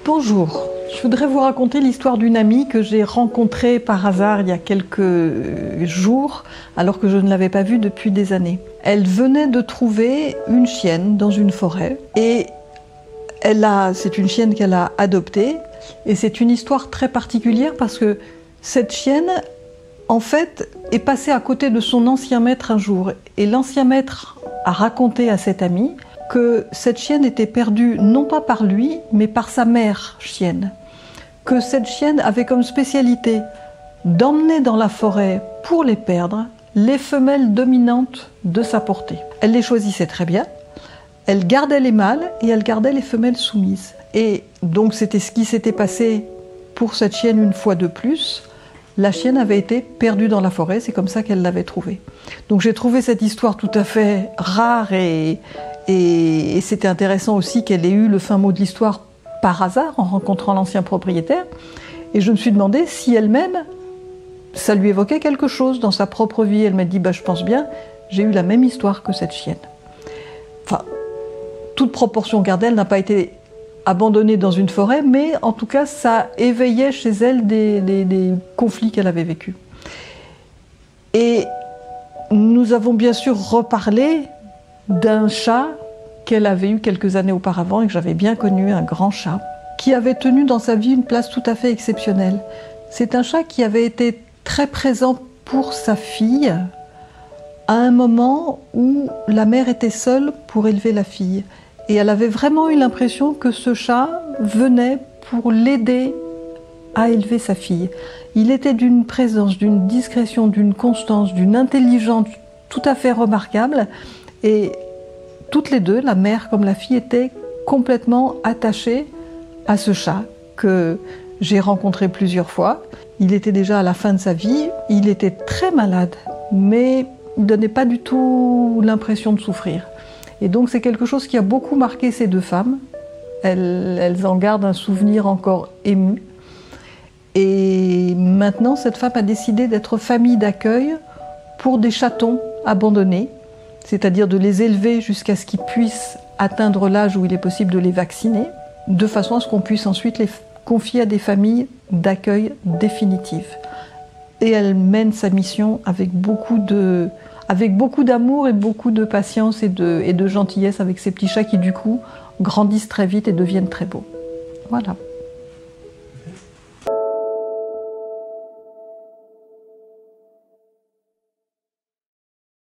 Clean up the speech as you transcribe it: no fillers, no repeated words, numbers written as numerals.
Bonjour, je voudrais vous raconter l'histoire d'une amie que j'ai rencontrée par hasard il y a quelques jours, alors que je ne l'avais pas vue depuis des années. Elle venait de trouver une chienne dans une forêt et c'est une chienne qu'elle a adoptée et c'est une histoire très particulière parce que cette chienne, en fait, est passée à côté de son ancien maître un jour et l'ancien maître a raconté à cette amie que cette chienne était perdue non pas par lui, mais par sa mère chienne. Que cette chienne avait comme spécialité d'emmener dans la forêt pour les perdre les femelles dominantes de sa portée. Elle les choisissait très bien, elle gardait les mâles et elle gardait les femelles soumises. Et donc c'était ce qui s'était passé pour cette chienne une fois de plus. La chienne avait été perdue dans la forêt, c'est comme ça qu'elle l'avait trouvée. Donc j'ai trouvé cette histoire tout à fait rare et c'était intéressant aussi qu'elle ait eu le fin mot de l'histoire par hasard en rencontrant l'ancien propriétaire. Et je me suis demandé si elle-même, ça lui évoquait quelque chose dans sa propre vie. Elle m'a dit, je pense bien, j'ai eu la même histoire que cette chienne. Enfin, toute proportion gardée, elle n'a pas été abandonnée dans une forêt, mais en tout cas, ça éveillait chez elle des conflits qu'elle avait vécus. Et nous avons bien sûr reparlé d'un chat qu'elle avait eu quelques années auparavant et que j'avais bien connu, un grand chat, qui avait tenu dans sa vie une place tout à fait exceptionnelle. C'est un chat qui avait été très présent pour sa fille à un moment où la mère était seule pour élever la fille. Et elle avait vraiment eu l'impression que ce chat venait pour l'aider à élever sa fille. Il était d'une présence, d'une discrétion, d'une constance, d'une intelligence tout à fait remarquable. Et toutes les deux, la mère comme la fille, étaient complètement attachées à ce chat que j'ai rencontré plusieurs fois. Il était déjà à la fin de sa vie, il était très malade, mais il ne donnait pas du tout l'impression de souffrir. Et donc c'est quelque chose qui a beaucoup marqué ces deux femmes. Elles en gardent un souvenir encore ému. Et maintenant, cette femme a décidé d'être famille d'accueil pour des chatons abandonnés, c'est-à-dire de les élever jusqu'à ce qu'ils puissent atteindre l'âge où il est possible de les vacciner, de façon à ce qu'on puisse ensuite les confier à des familles d'accueil définitives. Et elle mène sa mission avec beaucoup d'amour et beaucoup de patience et de gentillesse avec ces petits chats qui, du coup, grandissent très vite et deviennent très beaux. Voilà.